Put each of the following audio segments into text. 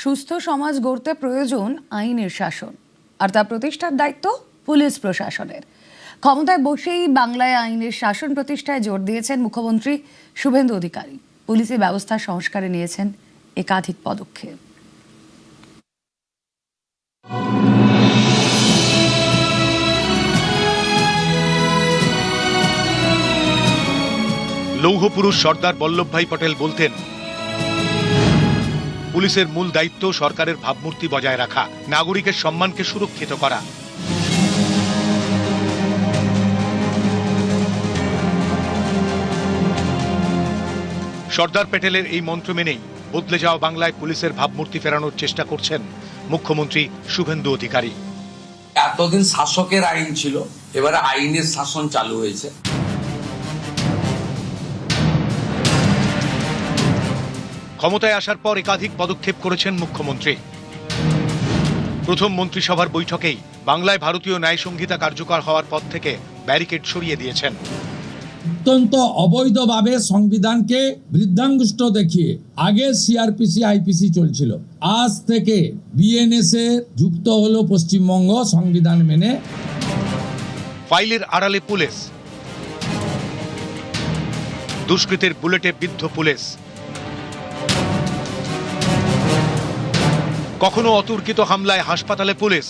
সুস্থ সমাজ গড়তে প্রয়োজন আইনের শাসন, আর তা প্রতিষ্ঠার দায়িত্ব পুলিশ প্রশাসনের। ক্ষমতায় বসেই বাংলায় আইনের শাসন প্রতিষ্ঠায় জোর দিয়েছেন মুখ্যমন্ত্রী শুভেন্দু অধিকারী। পুলিশি ব্যবস্থা সংস্কারে নিয়েছেন একাধিক পদক্ষেপ। লৌহ পুরুষ সর্দার বল্লভভাই পটেল বলতেন, পুলিশের মূল দায়িত্ব সরকারের ভাবমূর্তি বজায় রাখা, নাগরিকের সম্মানকে সুরক্ষিত করা। সর্দার প্যাটেলের এই মন্ত্র মেনেই বদলে যাওয়া বাংলায় পুলিশের ভাবমূর্তি ফেরানোর চেষ্টা করছেন মুখ্যমন্ত্রী শুভেন্দু অধিকারী। এতদিন শাসকের আইন ছিল, এবারে আইনের শাসন চালু হয়েছে। ক্ষমতায় আসার পর একাধিক পদক্ষেপ করেছেন মুখ্যমন্ত্রী। প্রথম মন্ত্রিসভার বৈঠকেই বাংলায় ভারতীয় ন্যায় সংহিতা কার্যকর হওয়ার পর থেকে ব্যারিকেড সরিয়ে দিয়েছেন। অত্যন্ত অবৈধভাবে সংবিধানকে বৃদ্ধাঙ্গুষ্ঠ দেখিয়ে আগে সিআরপিসি আইপিসি চলছিল, আজ থেকে বিএনএস এ যুক্ত হলো পশ্চিমবঙ্গ সংবিধান মেনে। ফাইলের আড়ালে পুলিশ, দুষ্কৃতের বুলেটে বিদ্ধ পুলিশ, কখনো অতর্কিত হামলায় হাসপাতালে পুলিশ,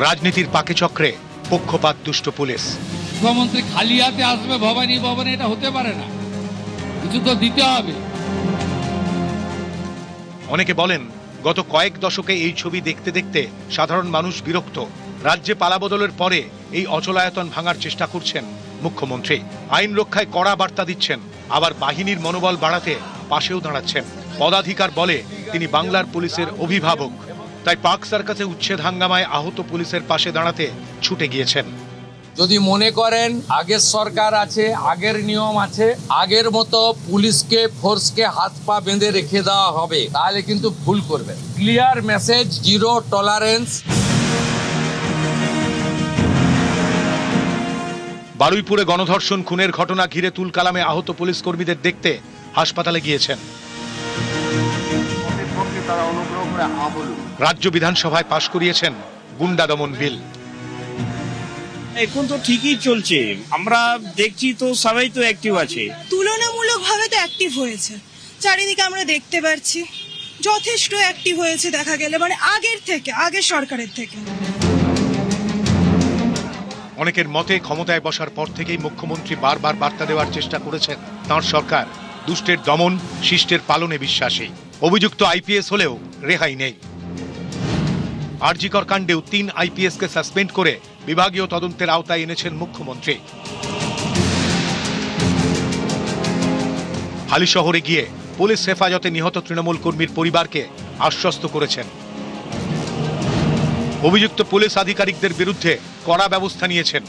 রাজনীতির পাকে চক্রে পক্ষপাত দুষ্ট পুলিশ। মুখ্যমন্ত্রী খালি হাতে আসবে ভবানী ভবনে, এটা হতে পারে না, কিছু তো দিতে হবে। অনেকে বলেন, গত কয়েক দশকে এই ছবি দেখতে দেখতে সাধারণ মানুষ বিরক্ত। রাজ্যে পালাবদলের পরে এই অচলায়তন ভাঙার চেষ্টা করছেন মুখ্যমন্ত্রী। আইন রক্ষায় কড়া বার্তা দিচ্ছেন, আবার বাহিনীর মনোবল বাড়াতে পাশেও দাঁড়াচ্ছেন। পদাধিকার বলে তিনি বাংলার পুলিশের অভিভাবক, তাই পাক সার্কাসে উচ্ছেদ হাঙ্গামায় আহত পুলিশের পাশে দাঁড়াতে ছুটে গিয়েছেন। যদি মনে করেন আগের সরকার আছে, আগের নিয়ম আছে, আগের মতো পুলিশকে ফোর্সকে হাত পা বেঁধে রেখে দেওয়া হবে, তাহলে কিন্তু ভুল করবেন। Clear message, zero tolerance. বারুইপুরে গণধর্ষণ খুনের ঘটনা ঘিরে তুলকালামে আহত পুলিশ কর্মীদের দেখতে হাসপাতালে গিয়েছেন। রাজ্য বিধানসভায় পাশ করিয়েছেন গুন্ডা দমন বিল। এখন তো ঠিকই চলছে, আমরা দেখছি তো সবাই তো অ্যাক্টিভ আছে, তুলনামূলকভাবে তো অ্যাক্টিভ হয়েছে। চারিদিকে আমরা দেখতে পাচ্ছি যথেষ্ট অ্যাক্টিভ হয়েছে দেখা গেলে, মানে আগের থেকে, আগের সরকারের থেকে। অনেকের মতে ক্ষমতায় বসার পর থেকেই মুখ্যমন্ত্রী বারবার বার্তা দেওয়ার চেষ্টা করেছেন তাঁর সরকার দুষ্টের দমন, শিষ্টের পালনে বিশ্বাসী। অভিযুক্ত আইপিএস হলেও রেহাই নেই। আরজিকর কাণ্ডেও 3 আইপিএসকে সাসপেন্ড করে বিভাগীয় তদন্তের আওতায় এনেছেন মুখ্যমন্ত্রী। হালিশহরে গিয়ে পুলিশ হেফাজতে নিহত তৃণমূল কর্মীর পরিবারকে আশ্বস্ত করেছেন। অভিযুক্ত পুলিশ আধিকারিকদের বিরুদ্ধে কড়া ব্যবস্থা নিয়েছেন।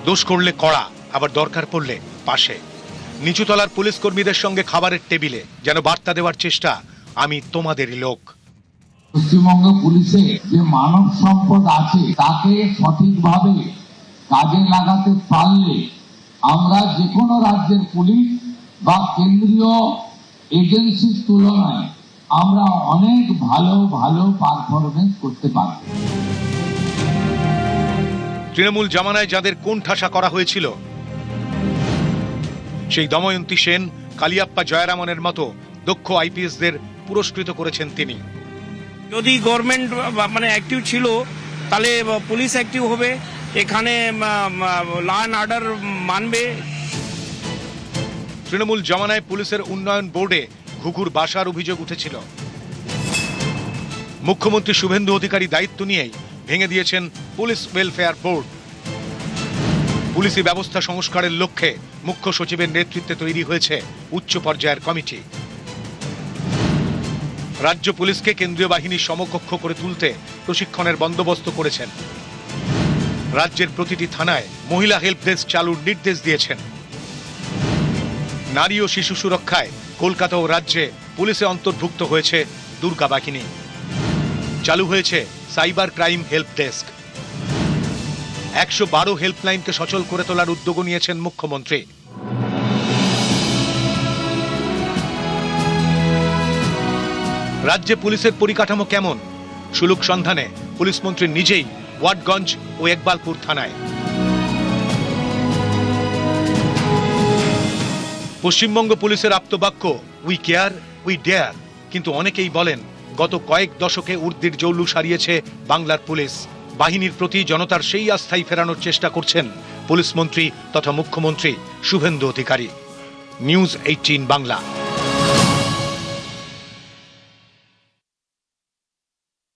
দোষ করলে কড়া, আবার দরকার পড়লে পাশে। নিচুতলার পুলিশ কর্মীদের সঙ্গে খাবারের টেবিলে যেন বার্তা দেওয়ার চেষ্টা, আমি তোমাদেরই লোক। পশ্চিমবঙ্গ পুলিশে যে মানব সম্পদ আছে তাকে সঠিকভাবে কাজে লাগাতে পারলে আমরা যে কোনো রাজ্যের পুলিশ বা কেন্দ্রীয় এজেন্সির তুলনায় আমরা অনেক ভালো ভালো পারফরমেন্স করতে পারব। তৃণমূল জামানায় যাদের কোণ ঠাসা করা হয়েছিল, সেই দময়ন্তী সেন, কালিয়াপ্পা জয়রামনের মতো দক্ষ আইপিএসদের পুরস্কৃত করেছেন তিনি। যদি গভর্নমেন্ট মানে অ্যাক্টিভ ছিল তাহলে পুলিশ অ্যাক্টিভ হবে, এখানে ল অ্যান্ড অর্ডার মানবে। তৃণমূল জামানায় পুলিশের উন্নয়ন বোর্ডে ঘুঘুর বাসার অভিযোগ উঠেছিল। মুখ্যমন্ত্রী শুভেন্দু অধিকারী দায়িত্ব নিয়েই ভেঙে দিয়েছেন পুলিশ ওয়েলফেয়ার বোর্ড। পুলিশি ব্যবস্থা সংস্কারের লক্ষ্যে মুখ্য সচিবের নেতৃত্বে তৈরি হয়েছে উচ্চ পর্যায়ের কমিটি। রাজ্য পুলিশকে কেন্দ্রীয় বাহিনীর সমকক্ষ করে তুলতে প্রশিক্ষণের বন্দোবস্ত করেছেন। রাজ্যের প্রতিটি থানায় মহিলা হেল্প ডেস্ক চালুর নির্দেশ দিয়েছেন। নারী ও শিশু সুরক্ষায় কলকাতা ও রাজ্যে পুলিশে অন্তর্ভুক্ত হয়েছে দুর্গা বাহিনী। চালু হয়েছে সাইবার ক্রাইম হেল্প ডেস্ক। 112 হেল্পলাইনকে সচল করে তোলার উদ্যোগ নিয়েছেন মুখ্যমন্ত্রী। রাজ্যে পুলিশের পরিকাঠামো কেমন? সুলুক সন্ধানে পুলিশ মন্ত্রী নিজেই ওয়াটগঞ্জ ও একবালপুর থানায়। পশ্চিমবঙ্গ পুলিশের আপ্তবাক্য উই কেয়ার উই ডেয়ার, কিন্তু অনেকেই বলেন গত কয়েক দশকে উর্দির জৌলুস হারিয়েছে বাংলার পুলিশ। বাহিনীর প্রতি জনতার সেই আস্থাই ফেরানোর চেষ্টা করছেন পুলিশ মন্ত্রী তথা মুখ্যমন্ত্রী শুভেন্দু অধিকারী। নিউজ 18 বাংলা।